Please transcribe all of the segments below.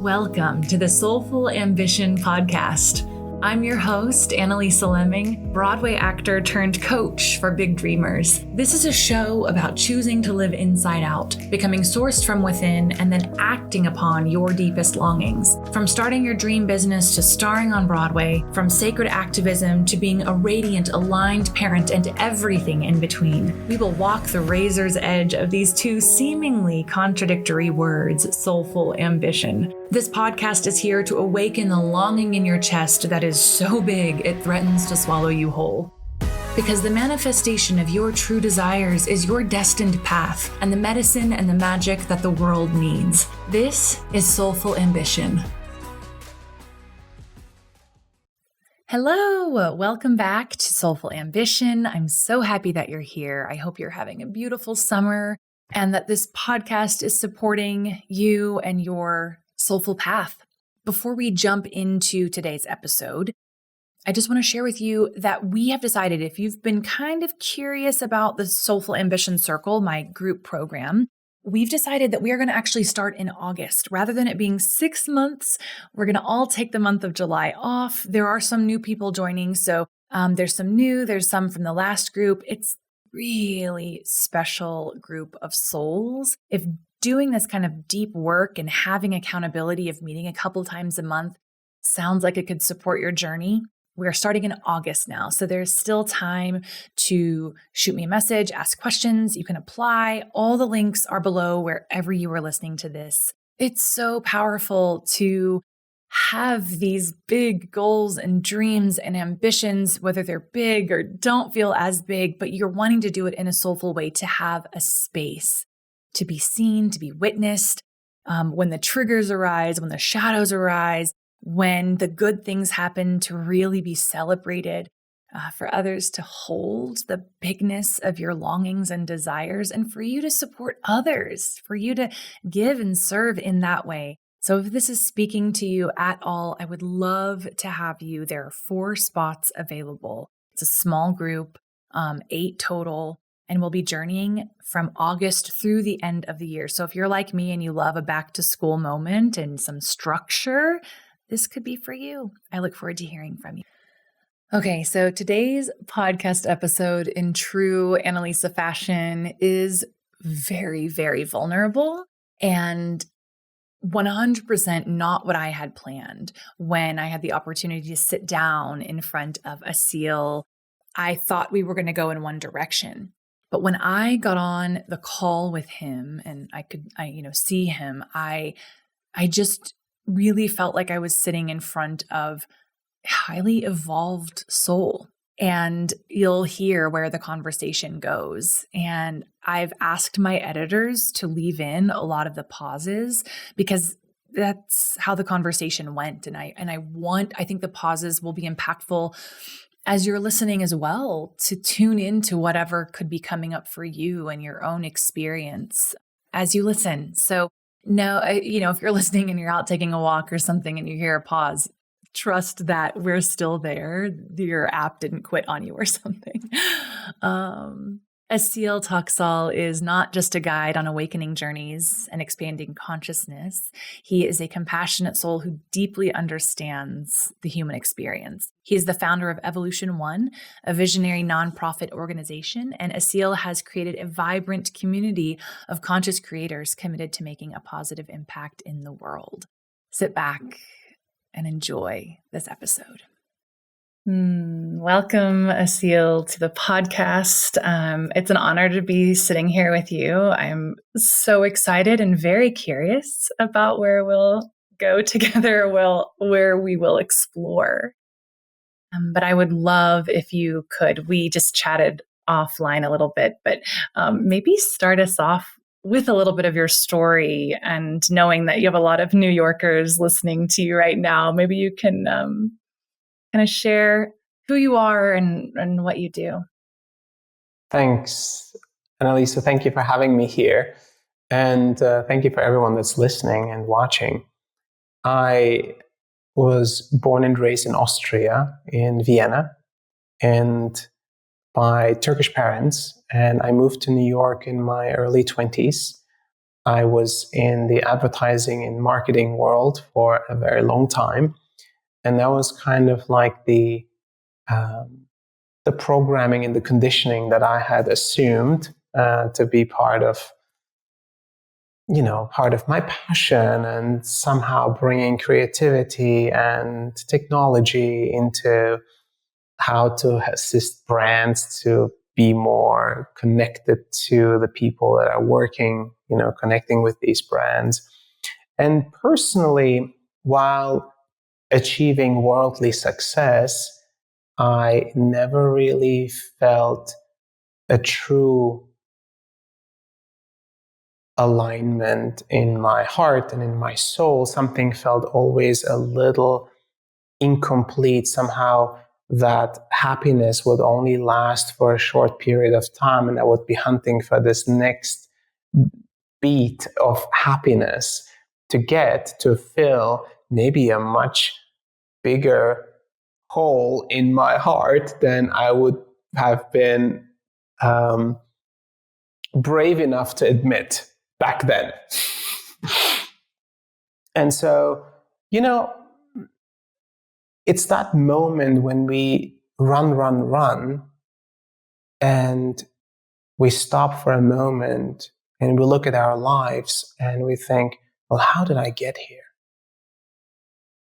Welcome to the Soulful Ambition podcast. I'm your host, Analisa, Broadway actor turned coach for big dreamers. This is a show about choosing to live inside out, becoming sourced from within, and then acting upon your deepest longings. From starting your dream business to starring on Broadway, from sacred activism to being a radiant, aligned parent and everything in between, we will walk the razor's edge of these two seemingly contradictory words, soulful ambition. This podcast is here to awaken the longing in your chest that is so big it threatens to swallow you whole. Because the manifestation of your true desires is your destined path and the medicine and the magic that the world needs. This is Soulful Ambition. Hello, welcome back to Soulful Ambition. I'm so happy that you're here. I hope you're having a beautiful summer and that this podcast is supporting you and your soulful path. Before we jump into today's episode, I just want to share with you that we have decided, if you've been kind of curious about the Soulful Ambition Circle, my group program, we've decided that we are going to actually start in August. Rather than it being 6 months, we're going to all take the month of July off. There are some new people joining, so there's some new, there's some from the last group. It's really special group of souls. If doing this kind of deep work and having accountability of meeting a couple times a month sounds like it could support your journey, we're starting in August now. So there's still time to shoot me a message, ask questions. You can apply. All the links are below wherever you are listening to this. It's so powerful to have these big goals and dreams and ambitions, whether they're big or don't feel as big, but you're wanting to do it in a soulful way, to have a space to be seen, to be witnessed, when the triggers arise, when the shadows arise, when the good things happen, to really be celebrated, for others to hold the bigness of your longings and desires, and for you to support others, for you to give and serve in that way. So if this is speaking to you at all, I would love to have you. There are 4 spots available. It's a small group, 8 total. And we'll be journeying from August through the end of the year. So if you're like me and you love a back to school moment and some structure, this could be for you. I look forward to hearing from you. Okay, so today's podcast episode, in true Analisa fashion, is very, very vulnerable and 100% not what I had planned. When I had the opportunity to sit down in front of Asil, I thought we were going to go in one direction. But when I got on the call with him and I could see him, I just really felt like I was sitting in front of a highly evolved soul. And you'll hear where the conversation goes. And I've asked my editors to leave in a lot of the pauses because that's how the conversation went. And I think the pauses will be impactful as you're listening as well, to tune into whatever could be coming up for you and your own experience as you listen. So now, if you're listening and you're out taking a walk or something and you hear a pause, trust that we're still there. Your app didn't quit on you or something. Asil Toksal is not just a guide on awakening journeys and expanding consciousness. He is a compassionate soul who deeply understands the human experience. He is the founder of Evolution One, a visionary nonprofit organization, and Asil has created a vibrant community of conscious creators committed to making a positive impact in the world. Sit back and enjoy this episode. Welcome, Asil, to the podcast. It's an honor to be sitting here with you. I'm so excited and very curious about where we'll go together, where we will explore. But I would love if you could, we just chatted offline a little bit, but maybe start us off with a little bit of your story, and knowing that you have a lot of New Yorkers listening to you right now, maybe you can kind of share who you are and what you do. Thanks, Analisa. Thank you for having me here. And thank you for everyone that's listening and watching. I was born and raised in Austria, in Vienna, and by Turkish parents. And I moved to New York in my early 20s. I was in the advertising and marketing world for a very long time. And that was kind of like the programming and the conditioning that I had assumed to be part of my passion, and somehow bringing creativity and technology into how to assist brands to be more connected to the people that are working, connecting with these brands. And personally, while achieving worldly success, I never really felt a true alignment in my heart and in my soul. Something felt always a little incomplete. Somehow that happiness would only last for a short period of time, and I would be hunting for this next beat of happiness to fill maybe a much bigger hole in my heart than I would have been brave enough to admit back then. And so, it's that moment when we run, and we stop for a moment and we look at our lives and we think, well, how did I get here?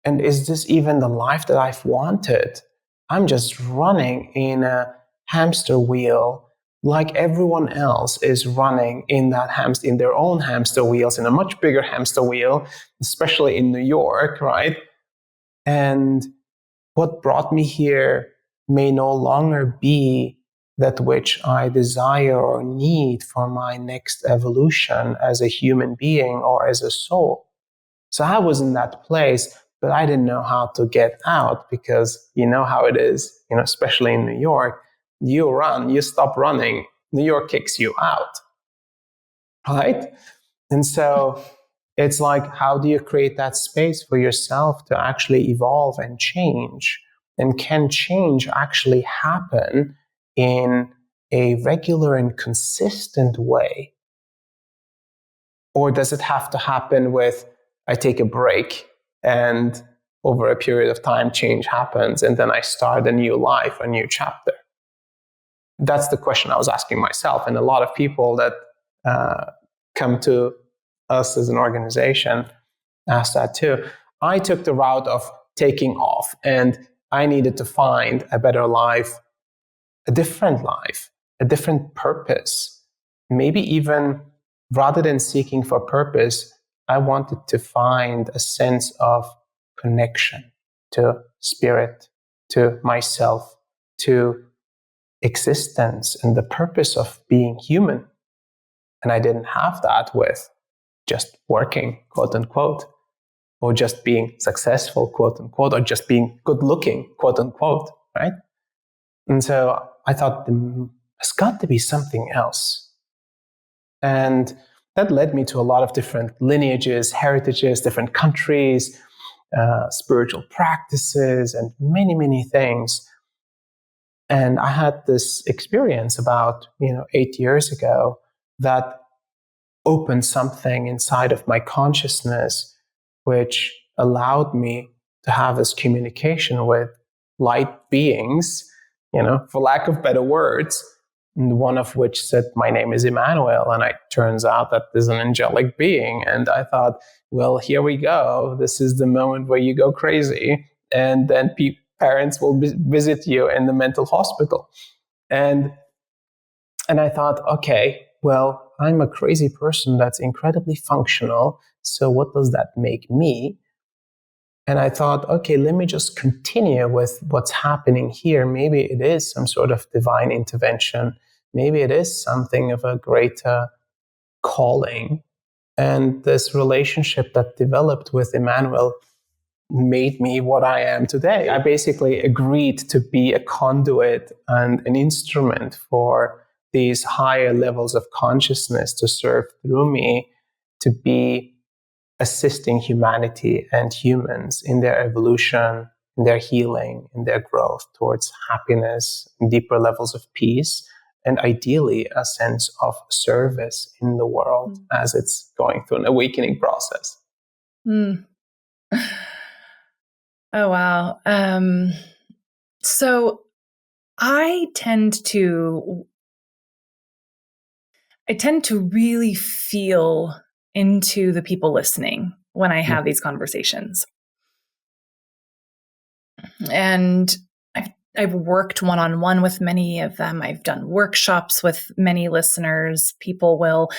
And is this even the life that I've wanted? I'm just running in a hamster wheel like everyone else is running in their own hamster wheels, in a much bigger hamster wheel, especially in New York, right? And what brought me here may no longer be that which I desire or need for my next evolution as a human being or as a soul. So I was in that place, but I didn't know how to get out, because you know how it is, especially in New York. You run, you stop running, New York kicks you out, right? And so it's like, how do you create that space for yourself to actually evolve and change? And can change actually happen in a regular and consistent way? Or does it have to happen with, I take a break and over a period of time change happens and then I start a new life, a new chapter? That's the question I was asking myself. And a lot of people that come to us as an organization ask that too. I took the route of taking off, and I needed to find a better life, a different purpose. Maybe even rather than seeking for purpose, I wanted to find a sense of connection to spirit, to myself, to existence, and the purpose of being human. And I didn't have that with just working, quote unquote, or just being successful, quote unquote, or just being good looking, quote unquote, right? And so I thought there's got to be something else. And that led me to a lot of different lineages, heritages, different countries, spiritual practices, and many, many things. And I had this experience about 8 years ago that opened something inside of my consciousness, which allowed me to have this communication with light beings, for lack of better words, and one of which said, my name is Emmanuel, and it turns out that there's an angelic being. And I thought, well, here we go. This is the moment where you go crazy, and then parents will visit you in the mental hospital. And I thought, okay, well, I'm a crazy person that's incredibly functional. So what does that make me? And I thought, okay, let me just continue with what's happening here. Maybe it is some sort of divine intervention. Maybe it is something of a greater calling. And this relationship that developed with Emmanuel made me what I am today. I basically agreed to be a conduit and an instrument for these higher levels of consciousness to serve through me, to be assisting humanity and humans in their evolution, in their healing, in their growth towards happiness, deeper levels of peace, and ideally a sense of service in the world as it's going through an awakening process. Mm. Oh, wow. So I tend to really feel into the people listening when I have these conversations. And I've worked one-on-one with many of them. I've done workshops with many listeners. People will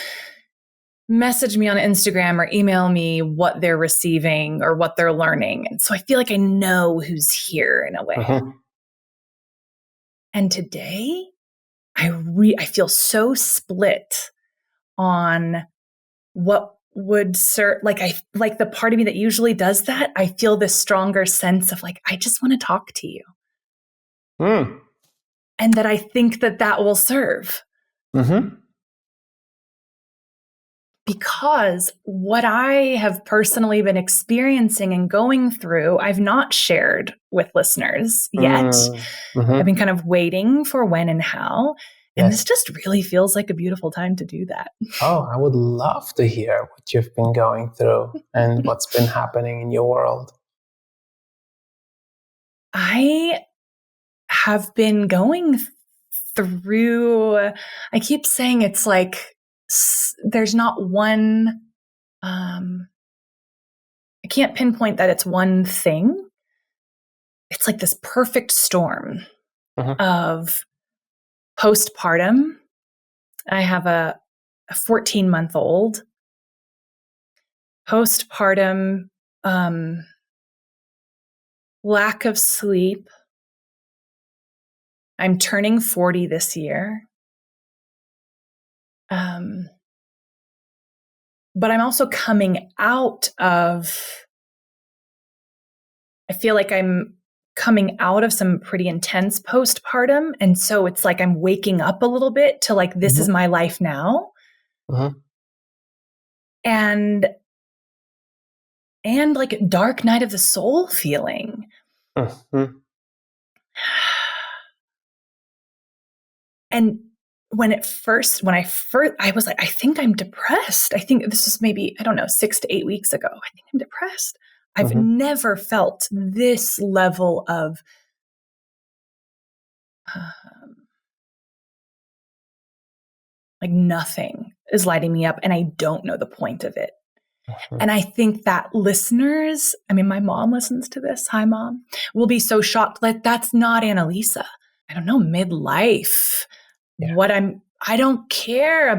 message me on Instagram or email me what they're receiving or what they're learning. And so I feel like I know who's here in a way. Mm-hmm. And today I feel so split on what would serve, like the part of me that usually does that. I feel this stronger sense of like, I just want to talk to you. Mm. And that I think that will serve. Mm-hmm. Because what I have personally been experiencing and going through, I've not shared with listeners yet. Mm-hmm. I've been kind of waiting for when and how. And Yes. this just really feels like a beautiful time to do that. Oh, I would love to hear what you've been going through and what's been happening in your world. I have been going through, I keep saying it's like, there's not one, I can't pinpoint that it's one thing. It's like this perfect storm of postpartum. I have a 14-month-old. Postpartum, lack of sleep. I'm turning 40 this year. But I'm also coming out of, I feel like I'm coming out of some pretty intense postpartum. And so it's like I'm waking up a little bit to like, this is my life now. And like a dark night of the soul feeling. And I was like, I think I'm depressed. I think this was maybe, 6 to 8 weeks ago. I think I'm depressed. I've never felt this level of like nothing is lighting me up and I don't know the point of it. And I think that listeners, my mom listens to this. Hi, Mom. Will be so shocked. Like, that's not Analisa. I don't know, midlife. Yeah. I don't care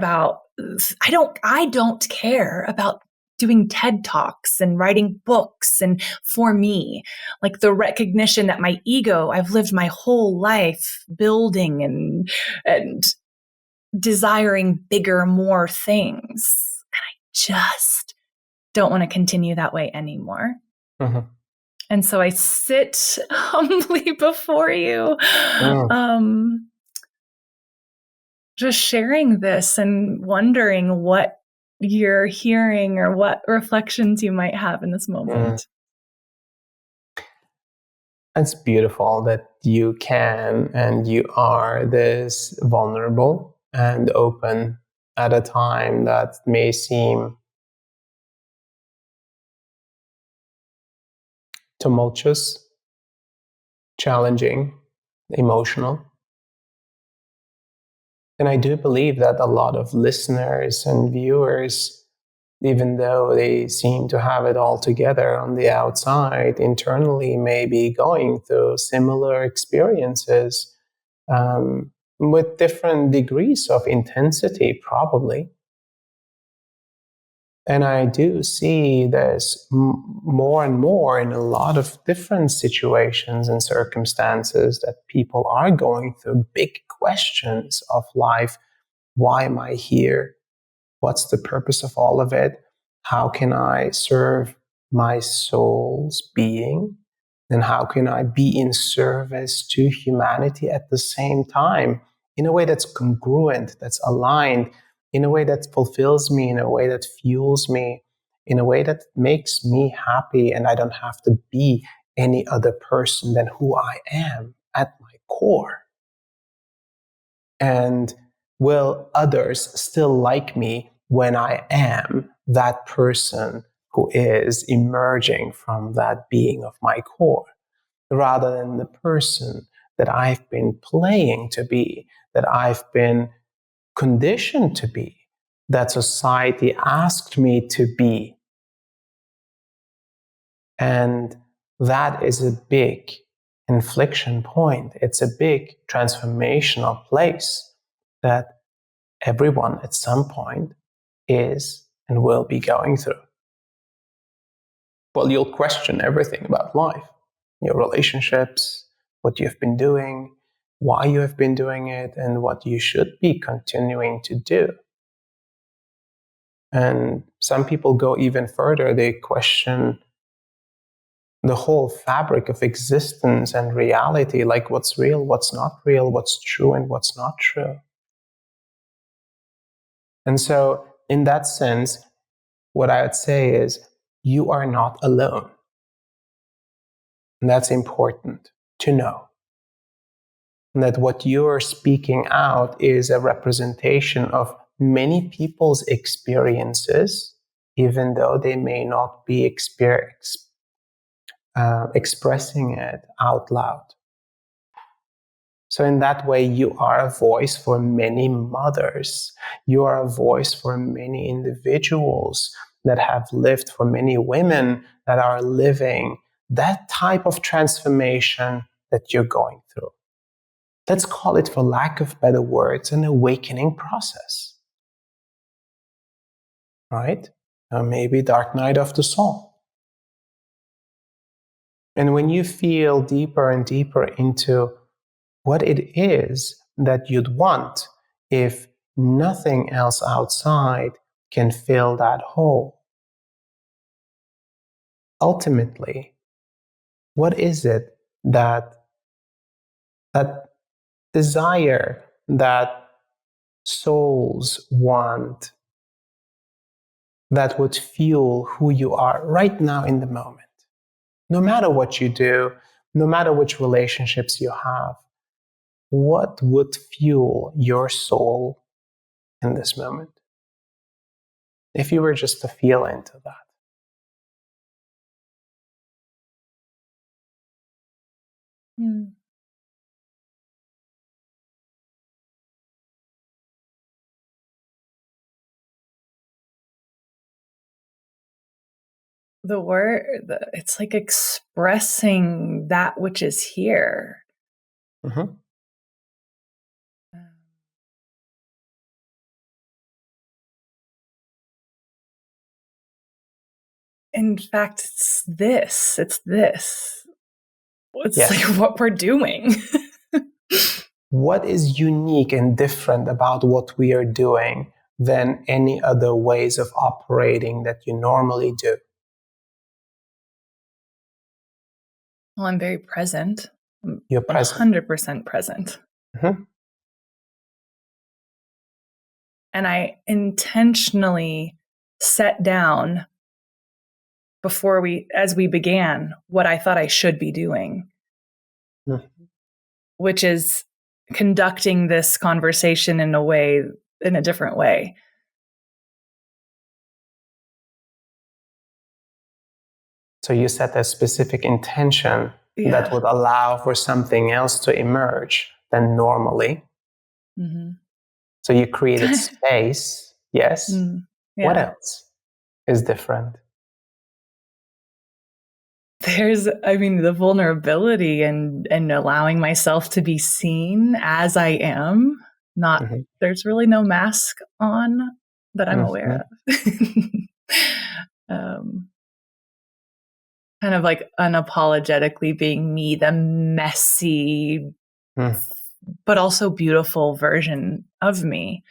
about doing TED Talks and writing books. And for me, like the recognition that my ego, I've lived my whole life building and desiring bigger, more things. And I just don't want to continue that way anymore. And so I sit humbly before you, just sharing this and wondering what you're hearing or what reflections you might have in this moment. It's beautiful that you can and you are this vulnerable and open at a time that may seem tumultuous, challenging, emotional. And I do believe that a lot of listeners and viewers, even though they seem to have it all together on the outside, internally may be going through similar experiences with different degrees of intensity, probably. And I do see this more and more in a lot of different situations and circumstances that people are going through big questions of life. Why am I here? What's the purpose of all of it? How can I serve my soul's being? And how can I be in service to humanity at the same time in a way that's congruent, that's aligned, in a way that fulfills me, in a way that fuels me, in a way that makes me happy, and I don't have to be any other person than who I am at my core. And will others still like me when I am that person who is emerging from that being of my core, rather than the person that I've been playing to be, that I've been conditioned to be, that society asked me to be. And that is a big inflection point. It's a big transformational place that everyone at some point is and will be going through. Well, you'll question everything about life, your relationships, what you've been doing, why you have been doing it, and what you should be continuing to do. And some people go even further. They question the whole fabric of existence and reality, like what's real, what's not real, what's true and what's not true. And so, in that sense, what I would say is you are not alone. And that's important to know. And that what you are speaking out is a representation of many people's experiences, even though they may not be expressing it out loud. So in that way, you are a voice for many mothers. You are a voice for many individuals that have lived, for many women that are living that type of transformation that you're going through. Let's call it, for lack of better words, an awakening process. Right? Or maybe dark night of the soul. And when you feel deeper and deeper into what it is that you'd want if nothing else outside can fill that hole, ultimately, what is it that desire that souls want that would fuel who you are right now in the moment? No matter what you do, no matter which relationships you have, what would fuel your soul in this moment? If you were just to feel into that. The word, it's like expressing that which is here. Mm-hmm. In fact, it's this. It's Yes. like what we're doing. What is unique and different about what we are doing than any other ways of operating that you normally do? Well, I'm very present. You're present. 100% present. Mm-hmm. And I intentionally set down as we began, what I thought I should be doing, which is conducting this conversation in a different way. So you set a specific intention that would allow for something else to emerge than normally. Mm-hmm. So you created space. Yes. Yeah. What else is different? There's, the vulnerability and allowing myself to be seen as I am. There's really no mask on that I'm aware of. Kind of like unapologetically being me, the messy, but also beautiful version of me.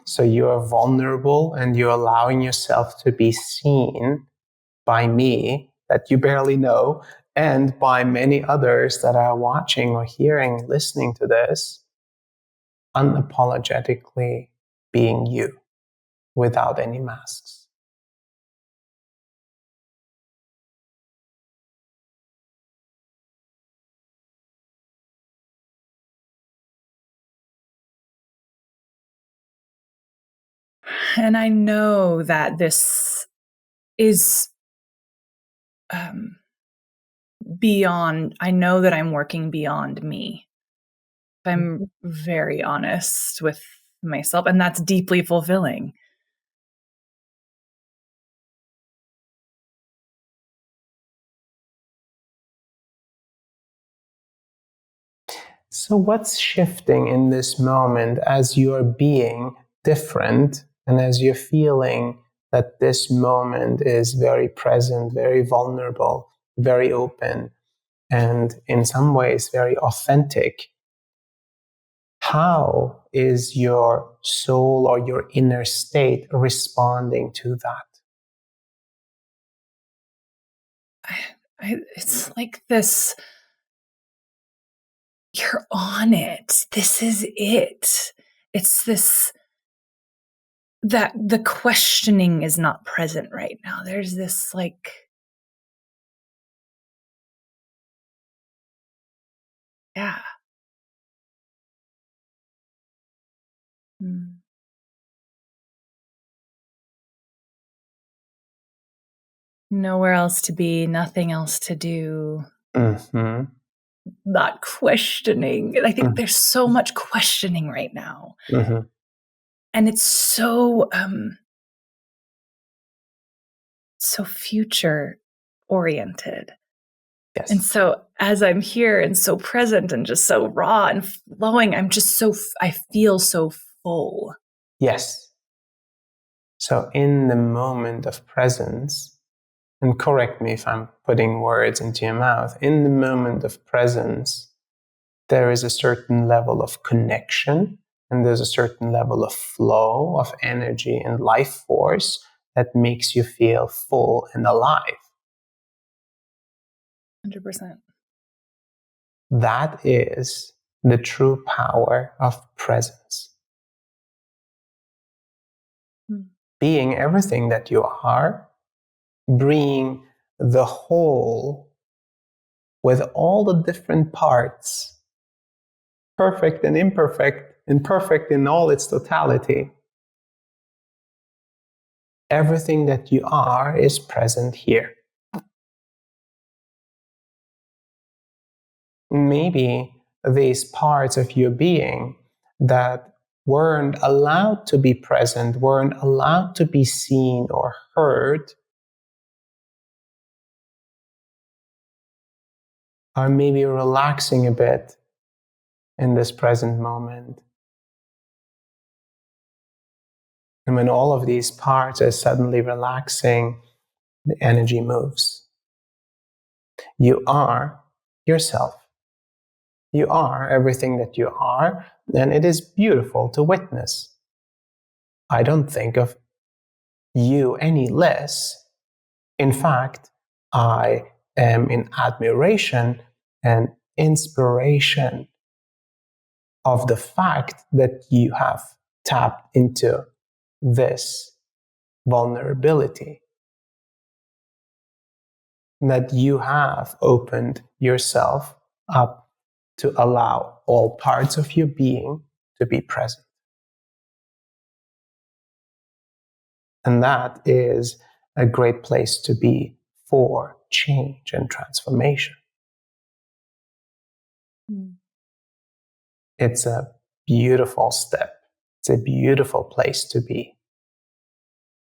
So you are vulnerable and you're allowing yourself to be seen by me that you barely know and by many others that are watching or hearing, listening to this, unapologetically being you without any masks. And I know that this is beyond, I know that I'm working beyond me. I'm very honest with myself, and that's deeply fulfilling. So, what's shifting in this moment as you're being different and as you're feeling that this moment is very present, very vulnerable, very open, and in some ways very authentic? How is your soul or your inner state responding to that? It's like this, you're on it. This is it. It's this, that the questioning is not present right now. There's this like, yeah. Mm. Nowhere else to be, nothing else to do. Mm-hmm. Not questioning. I think there's so much questioning right now. Mm-hmm. And it's so so future oriented. Yes. And so as I'm here and so present and just so raw and flowing, I'm just so, I feel so full. Yes. So, in the moment of presence, and correct me if I'm putting words into your mouth, in the moment of presence, there is a certain level of connection and there's a certain level of flow of energy and life force that makes you feel full and alive. 100%. That is the true power of presence. Mm. Being everything that you are, being the whole with all the different parts, perfect and imperfect, and perfect in all its totality. Everything that you are is present here. Maybe these parts of your being that weren't allowed to be present, weren't allowed to be seen or heard, are maybe relaxing a bit in this present moment. And when all of these parts are suddenly relaxing, the energy moves. You are yourself. You are everything that you are, and it is beautiful to witness. I don't think of you any less. In fact, I am in admiration and inspiration of the fact that you have tapped into this vulnerability, that you have opened yourself up to allow all parts of your being to be present. And that is a great place to be for change and transformation. Mm. It's a beautiful step. It's a beautiful place to be.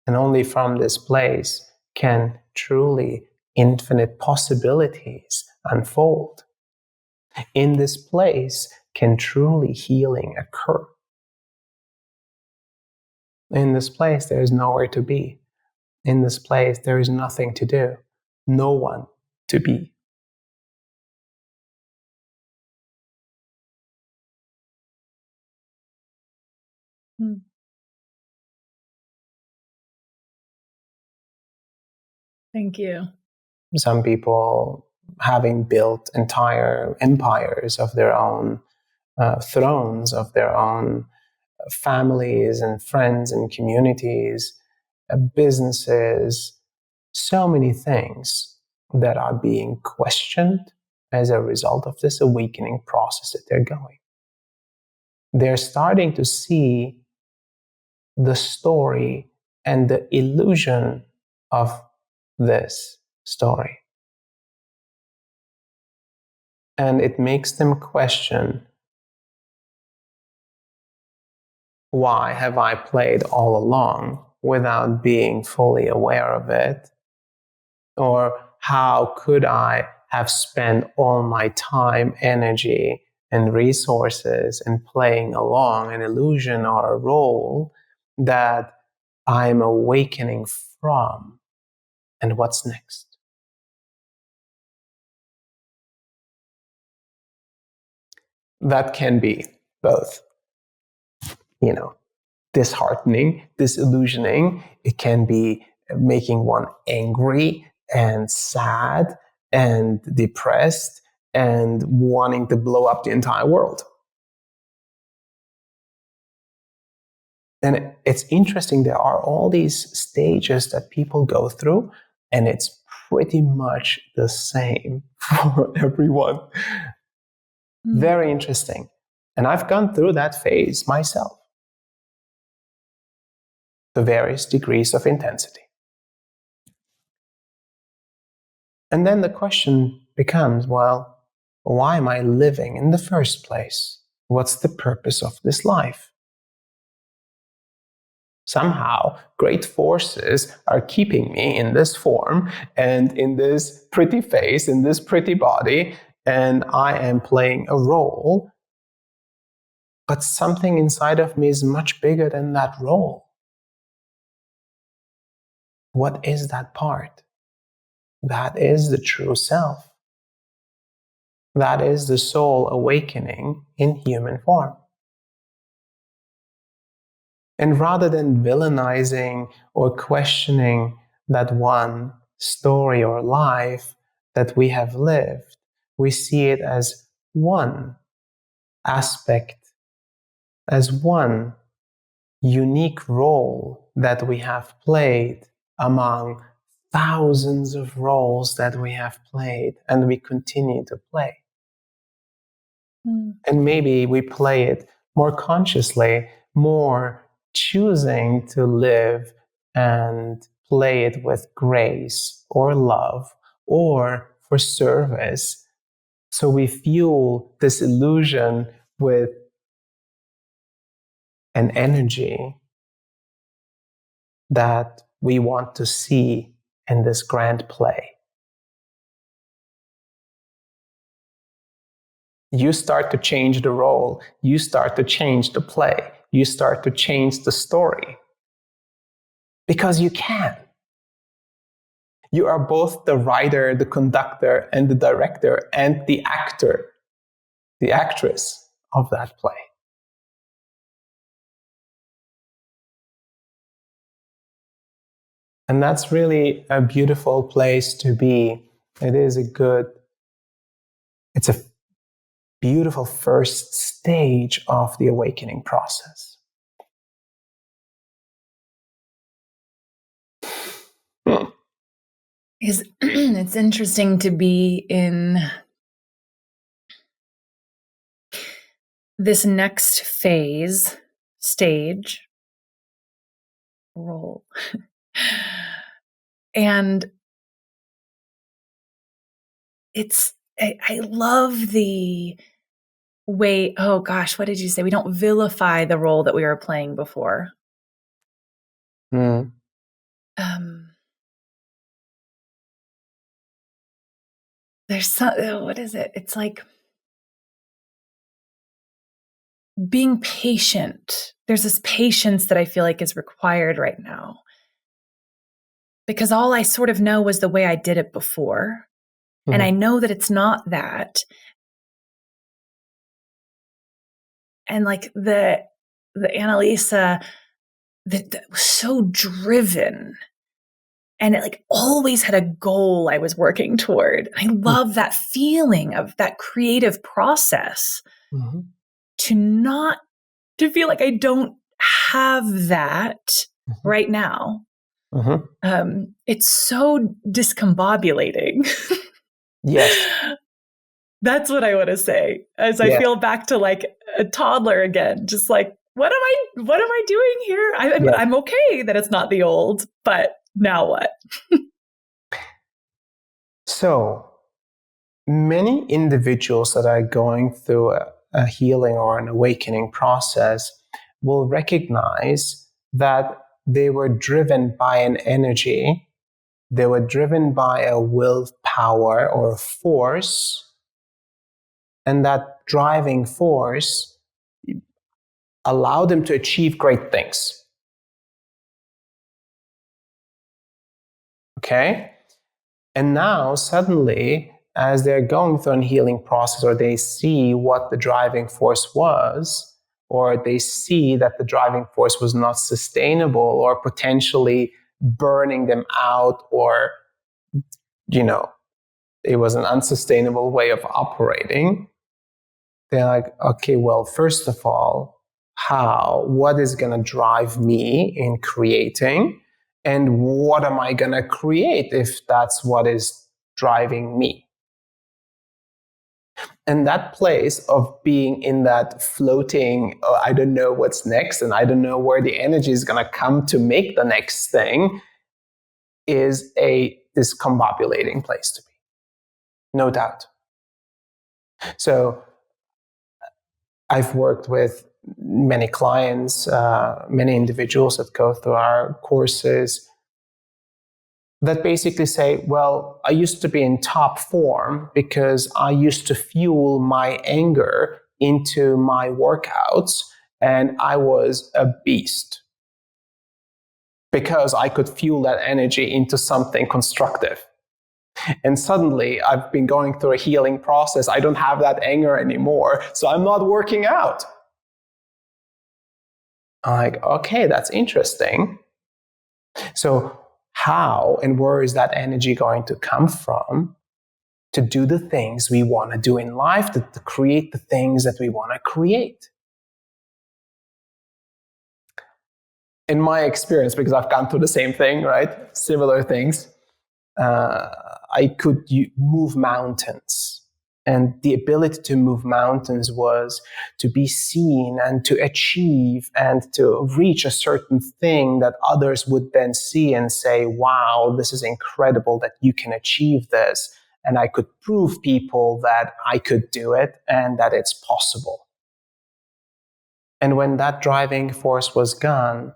And only from this place can truly infinite possibilities unfold. In this place can truly healing occur. In this place, there is nowhere to be. In this place, there is nothing to do, no one to be. Mm. Thank you. Some people, having built entire empires of their own, thrones of their own, families and friends and communities, businesses, so many things that are being questioned as a result of this awakening process that they're going. They're starting to see the story and the illusion of this story. And it makes them question, why have I played all along without being fully aware of it? Or how could I have spent all my time, energy, and resources in playing along an illusion or a role that I'm awakening from? And what's next? That can be both, disheartening, disillusioning. It can be making one angry and sad and depressed and wanting to blow up the entire world. And it's interesting, there are all these stages that people go through, and it's pretty much the same for everyone. Very interesting. And I've gone through that phase myself, to various degrees of intensity. And then the question becomes, well, why am I living in the first place? What's the purpose of this life? Somehow, great forces are keeping me in this form and in this pretty face, in this pretty body, and I am playing a role. But something inside of me is much bigger than that role. What is that part? That is the true self. That is the soul awakening in human form. And rather than villainizing or questioning that one story or life that we have lived, we see it as one aspect, as one unique role that we have played among thousands of roles that we have played and we continue to play. And maybe we play it more consciously, more choosing to live and play it with grace or love or for service. So we fuel this illusion with an energy that we want to see in this grand play. You start to change the role, you start to change the play, you start to change the story. Because you can. You are both the writer, the conductor, and the director, and the actor, the actress of that play. And that's really a beautiful place to be. It's a beautiful first stage of the awakening process. It's interesting to be in this next stage, role. And I love the way, oh gosh, what did you say? We don't vilify the role that we were playing before. There's what is it? It's like being patient. There's this patience that I feel like is required right now. Because all I sort of know was the way I did it before. And I know that it's not that. And like the Analisa that was so driven. And it like always had a goal I was working toward. I love that feeling of that creative process. To feel like I don't have that right now. It's so discombobulating. Yes. That's what I want to say as I feel back to like a toddler again, just like what am I doing here? I'm okay that it's not the old, but now what? So many individuals that are going through a healing or an awakening process will recognize that they were driven by an energy, they were driven by a willpower or a force, and that driving force allowed them to achieve great things. Okay? And now, suddenly, as they're going through a healing process, or they see what the driving force was, or they see that the driving force was not sustainable or potentially burning them out, or, it was an unsustainable way of operating, they're like, okay, well, first of all, what is going to drive me in creating? And what am I going to create if that's what is driving me? And that place of being in that floating, I don't know what's next, and I don't know where the energy is going to come to make the next thing, is a discombobulating place to be. No doubt. So I've worked with many clients, many individuals that go through our courses that basically say, well, I used to be in top form because I used to fuel my anger into my workouts, and I was a beast because I could fuel that energy into something constructive. And suddenly I've been going through a healing process. I don't have that anger anymore, so I'm not working out. I'm like, okay, that's interesting. So how and where is that energy going to come from to do the things we want to do in life, to create the things that we want to create? In my experience, because I've gone through the same thing, right? Similar things. I could move mountains. And the ability to move mountains was to be seen and to achieve and to reach a certain thing that others would then see and say, wow, this is incredible that you can achieve this. And I could prove people that I could do it and that it's possible. And when that driving force was gone,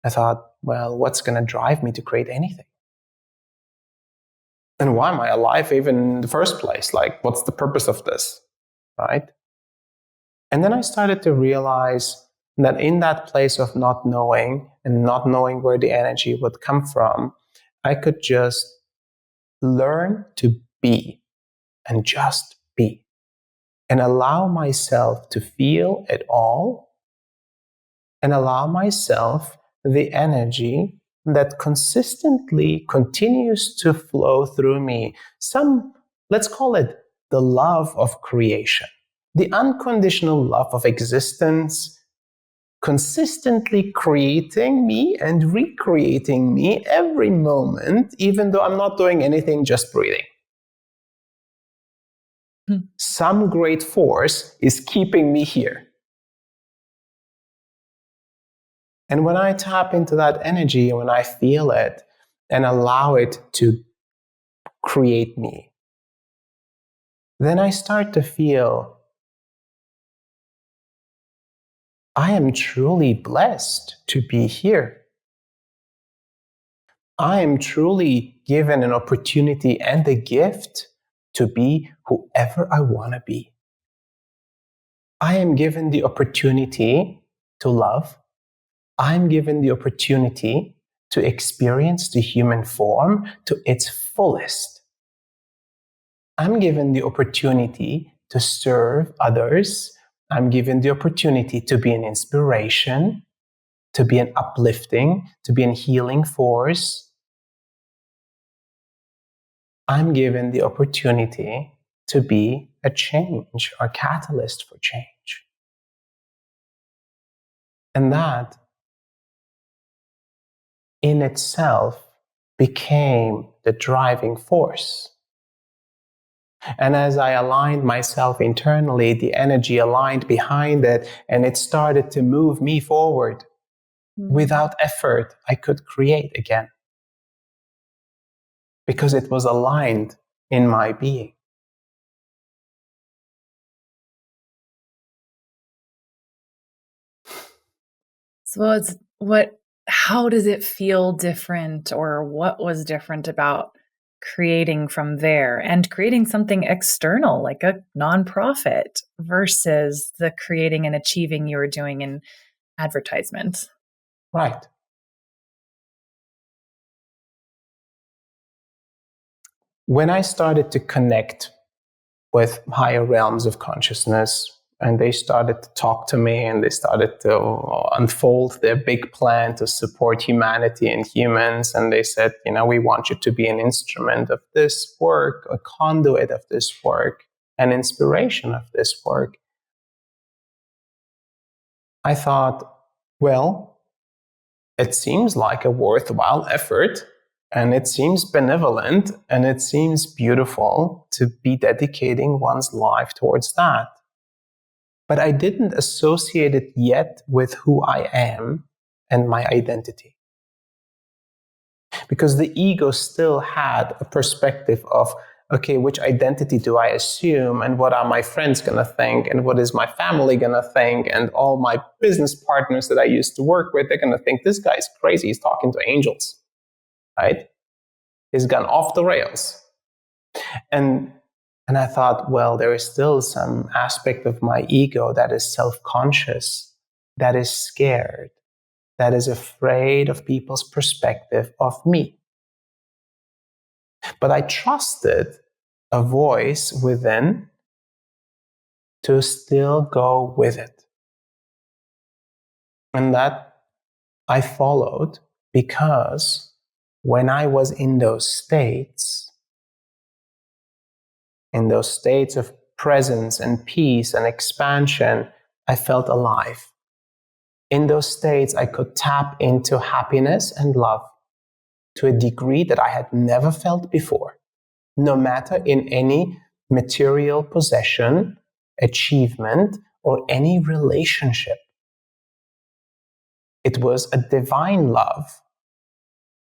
I thought, well, what's going to drive me to create anything? And why am I alive even in the first place? Like, what's the purpose of this, right? And then I started to realize that in that place of not knowing and not knowing where the energy would come from, I could just learn to be and just be and allow myself to feel it all and allow myself the energy that consistently continues to flow through me. Let's call it the love of creation, the unconditional love of existence, consistently creating me and recreating me every moment, even though I'm not doing anything, just breathing. Some great force is keeping me here. And when I tap into that energy, when I feel it and allow it to create me, then I start to feel I am truly blessed to be here. I am truly given an opportunity and a gift to be whoever I want to be. I am given the opportunity to love. I'm given the opportunity to experience the human form to its fullest. I'm given the opportunity to serve others. I'm given the opportunity to be an inspiration, to be an uplifting, to be a healing force. I'm given the opportunity to be a change or catalyst for change. And that in itself became the driving force. And as I aligned myself internally, the energy aligned behind it, and it started to move me forward. Without effort, I could create again. Because it was aligned in my being. So how does it feel different, or what was different about creating from there and creating something external like a nonprofit versus the creating and achieving you were doing in advertisement? Right. When I started to connect with higher realms of consciousness, and they started to talk to me, and they started to unfold their big plan to support humanity and humans, and they said, we want you to be an instrument of this work, a conduit of this work, an inspiration of this work. I thought, well, it seems like a worthwhile effort, and it seems benevolent, and it seems beautiful to be dedicating one's life towards that. But I didn't associate it yet with who I am and my identity. Because the ego still had a perspective of, okay, which identity do I assume, and what are my friends going to think, and what is my family going to think, and all my business partners that I used to work with, they're going to think this guy's crazy, he's talking to angels, right? He's gone off the rails. And I thought, well, there is still some aspect of my ego that is self-conscious, that is scared, that is afraid of people's perspective of me. But I trusted a voice within to still go with it. And that I followed because when I was in those states of presence and peace and expansion, I felt alive. In those states, I could tap into happiness and love to a degree that I had never felt before, no matter in any material possession, achievement, or any relationship. It was a divine love.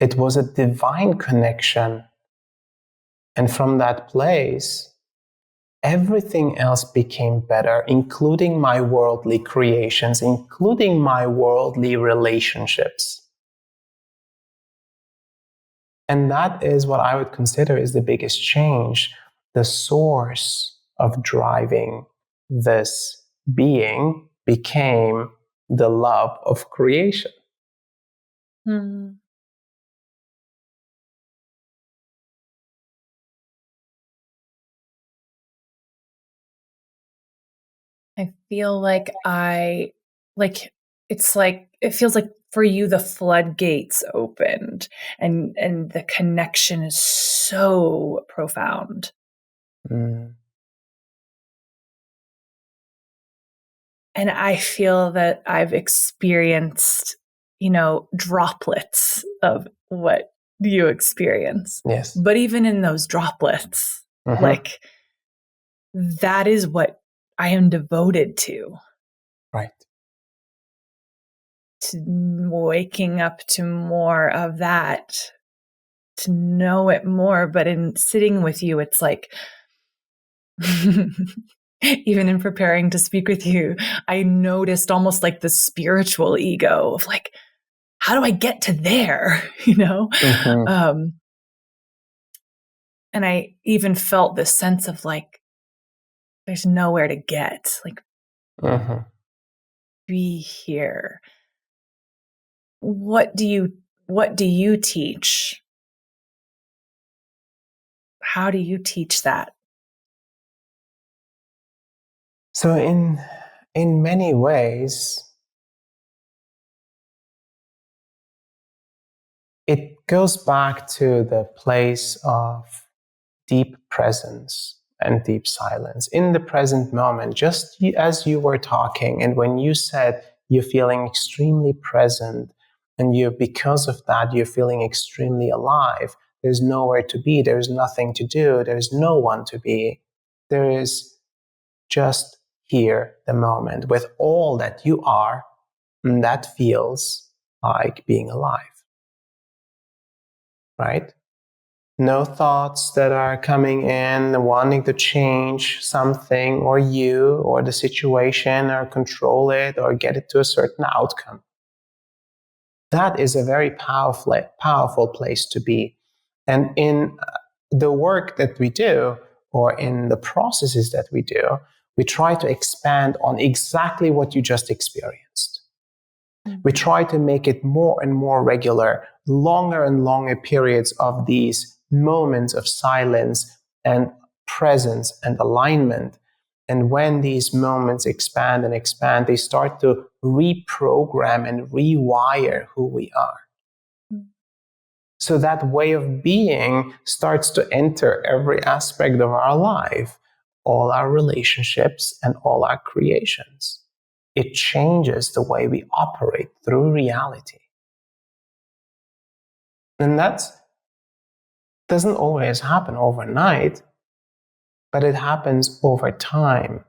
It was a divine connection. And from that place, everything else became better, including my worldly creations, including my worldly relationships. And that is what I would consider is the biggest change, the source of driving this being became the love of creation. I feel like it feels like for you the floodgates opened and the connection is so profound. And I feel that I've experienced, droplets of what you experience. Yes. But even in those droplets, like that is what I am devoted to. Right. To waking up to more of that, to know it more. But in sitting with you, it's like, even in preparing to speak with you, I noticed almost like the spiritual ego of like, how do I get to there? And I even felt this sense of like, there's nowhere to get, like, be here. What do you teach? How do you teach that? So in many ways, it goes back to the place of deep presence and deep silence in the present moment, just as you were talking. And when you said you're feeling extremely present and because of that, you're feeling extremely alive, there's nowhere to be, there's nothing to do, there's no one to be. There is just here, the moment, with all that you are, and that feels like being alive, right? No thoughts that are coming in, wanting to change something or you or the situation or control it or get it to a certain outcome. That is a very powerful place to be. And in the work that we do, or in the processes that we do, we try to expand on exactly what you just experienced. We try to make it more and more regular, longer and longer periods of these moments of silence and presence and alignment. And when these moments expand and expand, they start to reprogram and rewire who we are. So that way of being starts to enter every aspect of our life, all our relationships and all our creations. It changes the way we operate through reality. And that doesn't always happen overnight, but it happens over time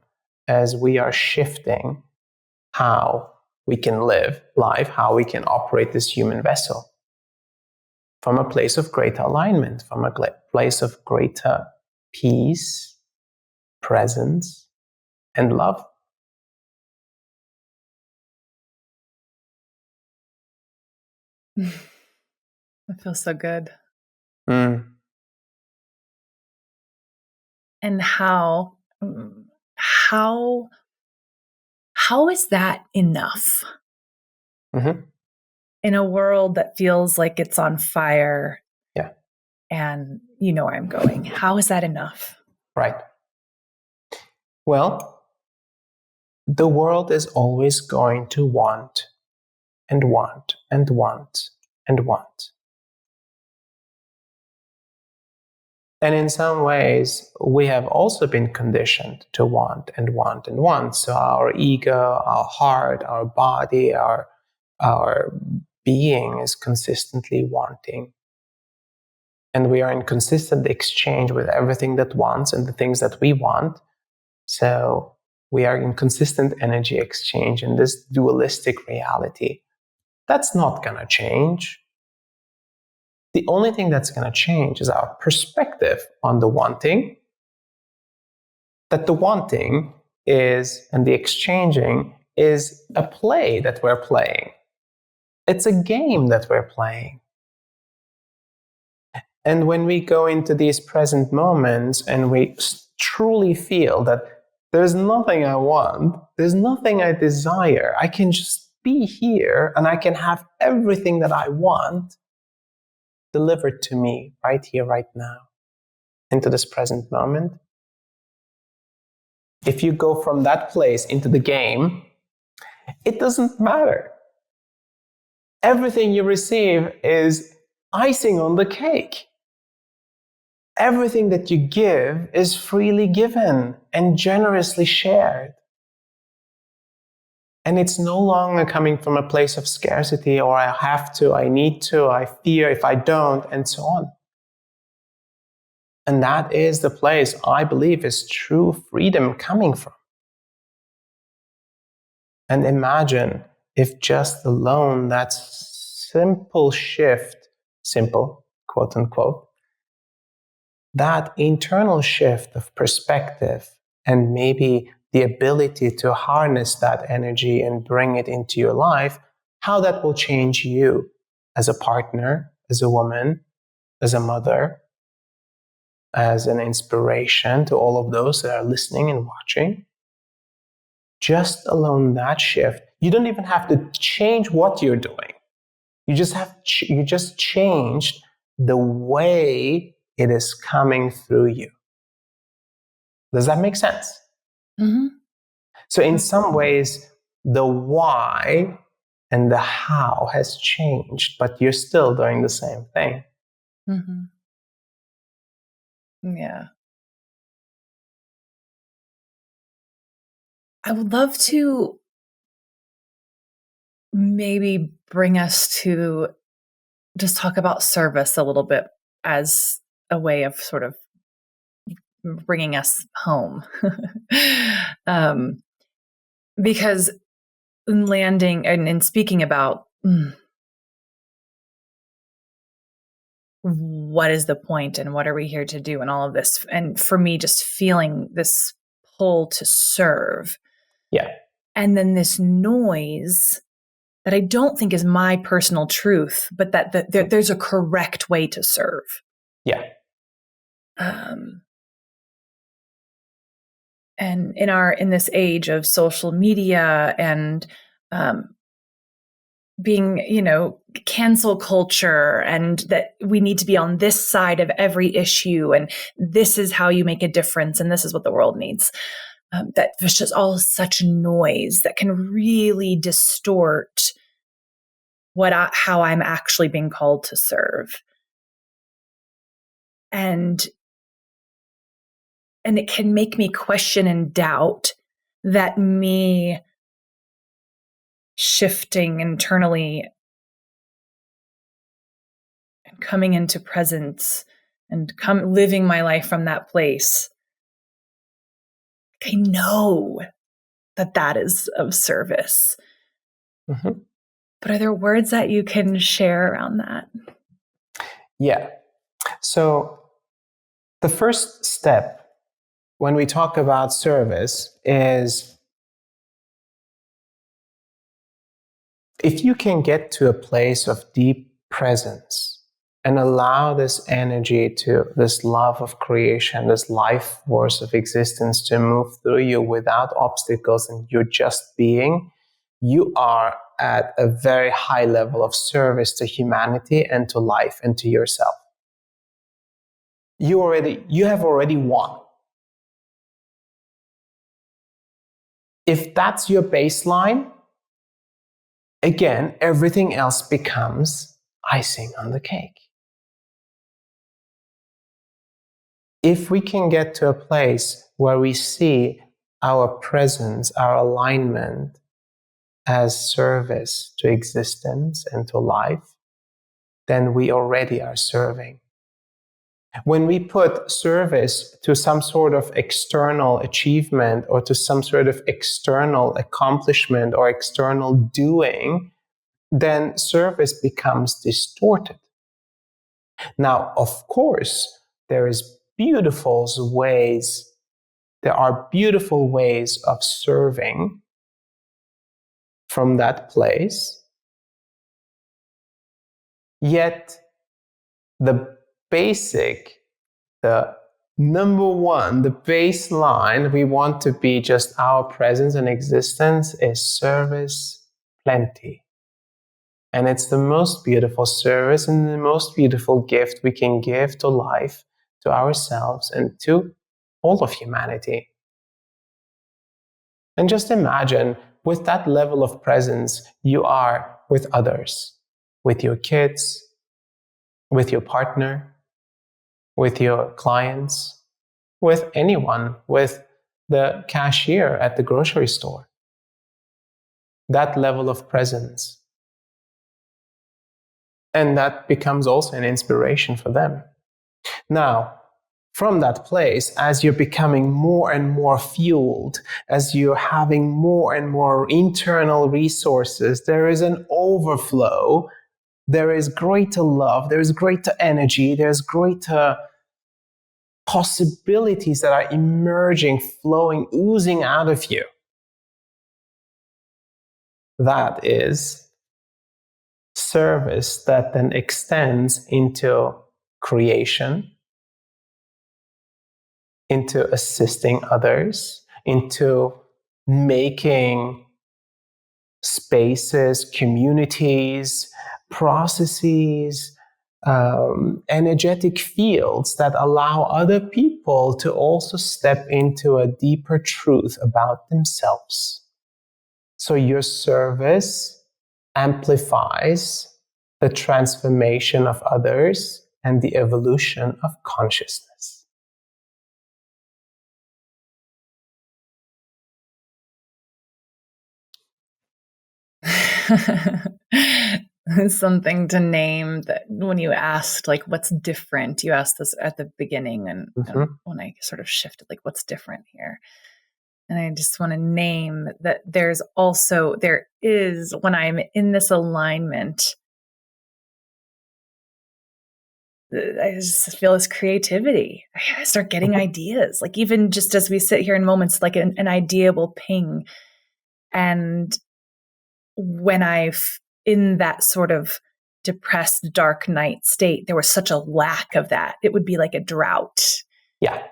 as we are shifting how we can live life, how we can operate this human vessel from a place of greater alignment, from a place of greater peace, presence, and love. That feels so good. Mm. And how is that enough? Mm-hmm. In a world that feels like it's on fire. Yeah. And you know where I'm going. How is that enough? Right. Well, the world is always going to want and want and want and want. And in some ways, we have also been conditioned to want and want and want. So our ego, our heart, our body, our being is consistently wanting. And we are in consistent exchange with everything that wants and the things that we want. So we are in consistent energy exchange in this dualistic reality. That's not going to change. The only thing that's going to change is our perspective on the wanting. That the wanting is, and the exchanging is a play that we're playing. It's a game that we're playing. And when we go into these present moments and we truly feel that there's nothing I want, there's nothing I desire, I can just be here and I can have everything that I want delivered to me right here, right now, into this present moment. If you go from that place into the game, it doesn't matter. Everything you receive is icing on the cake. Everything that you give is freely given and generously shared. And it's no longer coming from a place of scarcity or I have to, I need to, I fear if I don't, and so on. And that is the place I believe is true freedom coming from. And imagine if just alone that simple shift, simple, quote unquote, that internal shift of perspective and maybe the ability to harness that energy and bring it into your life, how that will change you as a partner, as a woman, as a mother, as an inspiration to all of those that are listening and watching. Just alone that shift, you don't even have to change what you're doing. You just changed the way it is coming through you. Does that make sense? Mm-hmm. So in some ways, the why and the how has changed, but you're still doing the same thing. Mm-hmm. Yeah. I would love to maybe bring us to just talk about service a little bit as a way of sort of bringing us home. Because in landing and in speaking about what is the point and what are we here to do and all of this, and for me, just feeling this pull to serve. Yeah. And then this noise that I don't think is my personal truth, but that there's a correct way to serve. Yeah. And in this age of social media and being, cancel culture, and that we need to be on this side of every issue, and this is how you make a difference, and this is what the world needs. That there's just all such noise that can really distort how I'm actually being called to serve. And it can make me question and doubt that me shifting internally and coming into presence and living my life from that place. I know that is of service. Mm-hmm. But are there words that you can share around that? Yeah. So the first step when we talk about service is, if you can get to a place of deep presence and allow this energy, to this love of creation, this life force of existence to move through you without obstacles, and you're just being, you are at a very high level of service to humanity and to life and to yourself. You have already won. If that's your baseline, again, everything else becomes icing on the cake. If we can get to a place where we see our presence, our alignment as service to existence and to life, then we already are serving. When we put service to some sort of external achievement or to some sort of external accomplishment or external doing, then service becomes distorted. Now, of course, there are beautiful ways of serving from that place. Yet, the number one, the baseline we want to be just our presence and existence is service plenty. And it's the most beautiful service and the most beautiful gift we can give to life, to ourselves, and to all of humanity. And just imagine, with that level of presence, you are with others, with your kids, with your partner, with your clients, with anyone, with the cashier at the grocery store. That level of presence. And that becomes also an inspiration for them. Now, from that place, as you're becoming more and more fueled, as you're having more and more internal resources, there is an overflow, there is greater love, there is greater energy, there's greater possibilities that are emerging, flowing, oozing out of you. That is service that then extends into creation, into assisting others, into making spaces, communities, processes, energetic fields that allow other people to also step into a deeper truth about themselves. So your service amplifies the transformation of others and the evolution of consciousness. something to name that when you asked, like, what's different? You asked this at the beginning, and when I sort of shifted, like, what's different here? And I just want to name that there is, when I'm in this alignment, I just feel this creativity. I start getting ideas, like even just as we sit here in moments, like an idea will ping. And when in that sort of depressed, dark night state, there was such a lack of that. It would be like a drought. Yeah.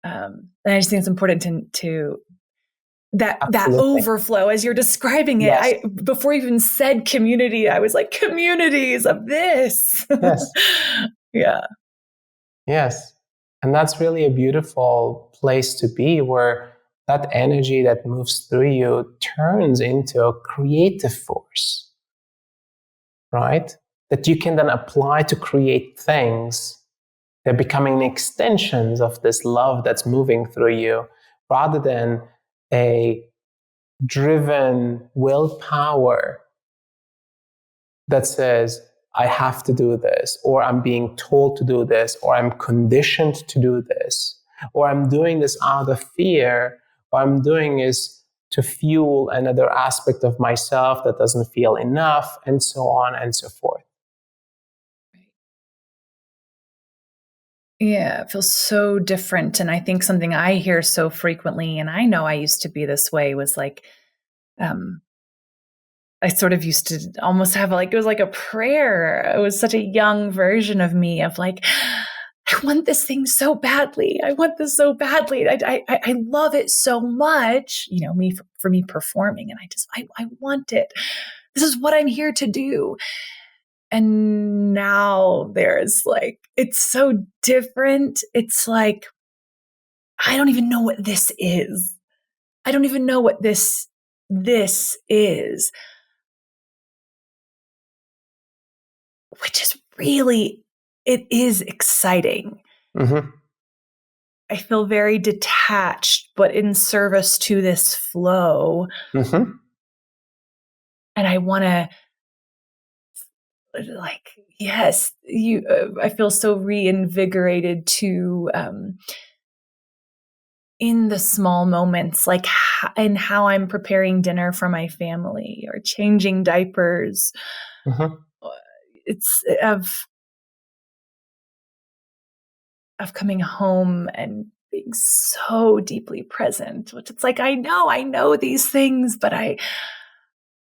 And I just think it's important to that Absolutely. overflow as you're describing it. Yes. Before you even said community, I was like, communities of this. Yes. Yeah. Yes. And that's really a beautiful place to be, where that energy that moves through you turns into a creative force, right? That you can then apply to create things. They're becoming extensions of this love that's moving through you, rather than a driven willpower that says, I have to do this, or I'm being told to do this, or I'm conditioned to do this, or I'm doing this out of fear. What I'm doing is to fuel another aspect of myself that doesn't feel enough, and so on and so forth. Yeah, it feels so different. And I think something I hear so frequently, and I know I used to be this way, was like, I sort of used to almost have it was like a prayer. It was such a young version of me of like, I want this thing so badly. I want this so badly. I love it so much. For me performing, and I want it. This is what I'm here to do. And now there's like, it's so different. It's like, I don't even know what this is. I don't even know what this is, which is really, it is exciting. Mm-hmm. I feel very detached, but in service to this flow. Mm-hmm. And I want to, like, yes, I feel so reinvigorated to, in the small moments, like in how I'm preparing dinner for my family or changing diapers. Mm-hmm. It's of coming home and being so deeply present, which it's like, I know these things, but I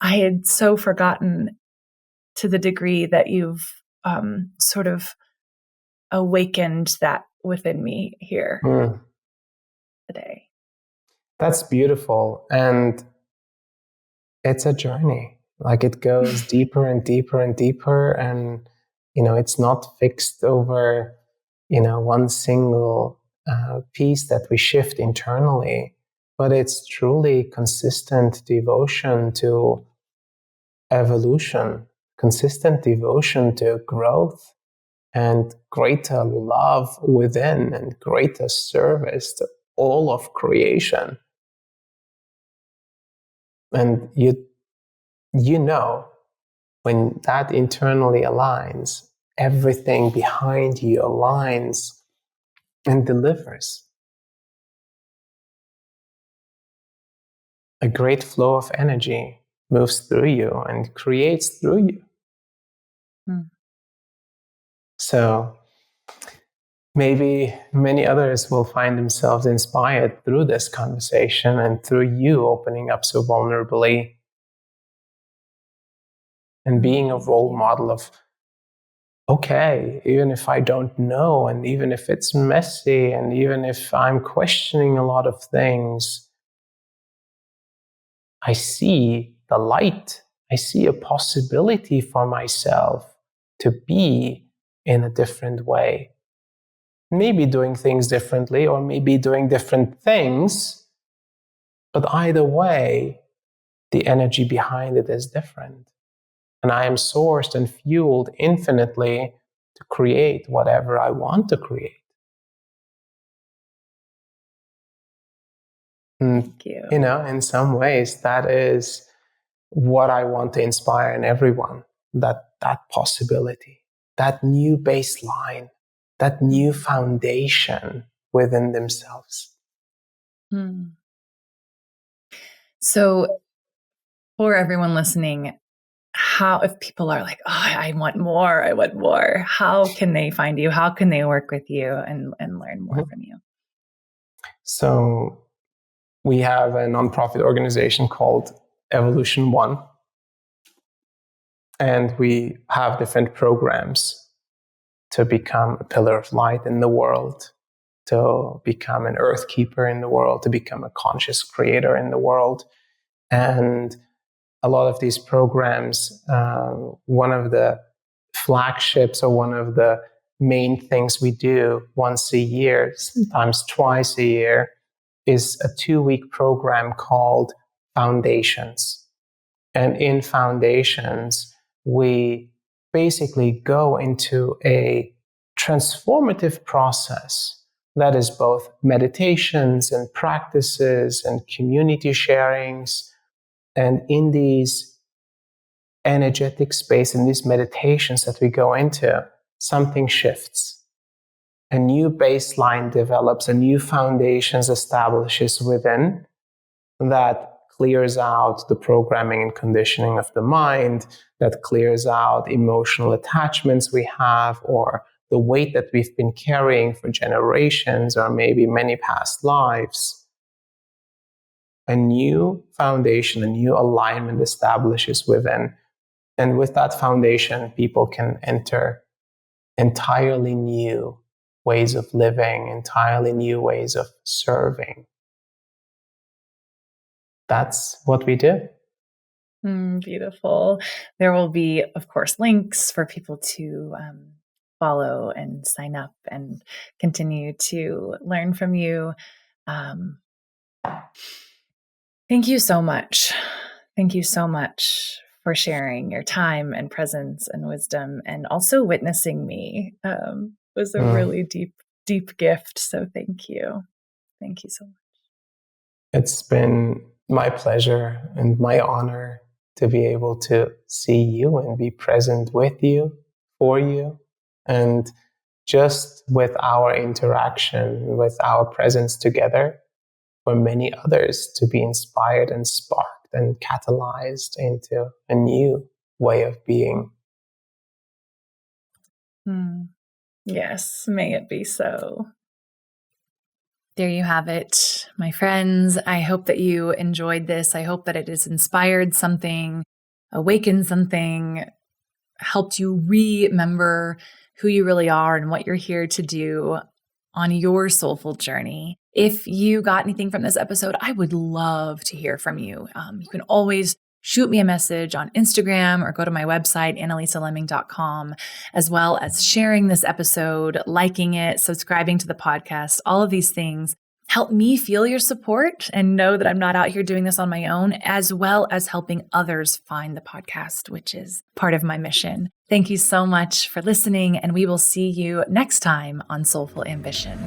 had so forgotten, to the degree that you've sort of awakened that within me here today. That's beautiful. And it's a journey. Like, it goes deeper and deeper and deeper. And, it's not fixed over, one single piece that we shift internally, but it's truly consistent devotion to evolution, consistent devotion to growth, and greater love within, and greater service to all of creation. And you know, when that internally aligns, everything behind you aligns and delivers. A great flow of energy moves through you and creates through you. So maybe many others will find themselves inspired through this conversation and through you opening up so vulnerably and being a role model of, okay, even if I don't know, and even if it's messy, and even if I'm questioning a lot of things, I see the light. I see a possibility for myself to be in a different way. Maybe doing things differently, or maybe doing different things, but either way, the energy behind it is different. And I am sourced and fueled infinitely to create whatever I want to create. And, Thank you. In some ways, that is what I want to inspire in everyone, that that possibility, that new baseline, that new foundation within themselves. So for everyone listening, how, if people are like, oh, I want more, how can they find you? How can they work with you and learn more from you? So we have a nonprofit organization called Evolution One, and we have different programs to become a pillar of light in the world, to become an earth keeper in the world, to become a conscious creator in the world. And a lot of these programs, one of the flagships or one of the main things we do once a year, sometimes twice a year, is a 2-week program called Foundations. And in Foundations, we basically go into a transformative process that is both meditations and practices and community sharings. And in these energetic space, in these meditations that we go into, something shifts. A new baseline develops, a new foundations establishes within that clears out the programming and conditioning of the mind, that clears out emotional attachments we have, or the weight that we've been carrying for generations or maybe many past lives. A new foundation, a new alignment establishes within. And with that foundation, people can enter entirely new ways of living, entirely new ways of serving. That's what we do. Beautiful. There will be, of course, links for people to follow and sign up and continue to learn from you. Thank you so much. Thank you so much for sharing your time and presence and wisdom, and also witnessing me. Was a really deep gift. So thank you. Thank you so much. It's been my pleasure and my honor to be able to see you and be present with you, for you, and just with our interaction, with our presence together, for many others to be inspired and sparked and catalyzed into a new way of being. Yes, may it be so. There you have it, my friends. I hope that you enjoyed this. I hope that it has inspired something, awakened something, helped you remember who you really are and what you're here to do on your soulful journey. If you got anything from this episode, I would love to hear from you. You can always shoot me a message on Instagram or go to my website, analisalemming.com, as well as sharing this episode, liking it, subscribing to the podcast. All of these things help me feel your support and know that I'm not out here doing this on my own, as well as helping others find the podcast, which is part of my mission. Thank you so much for listening, and we will see you next time on Soulful Ambition.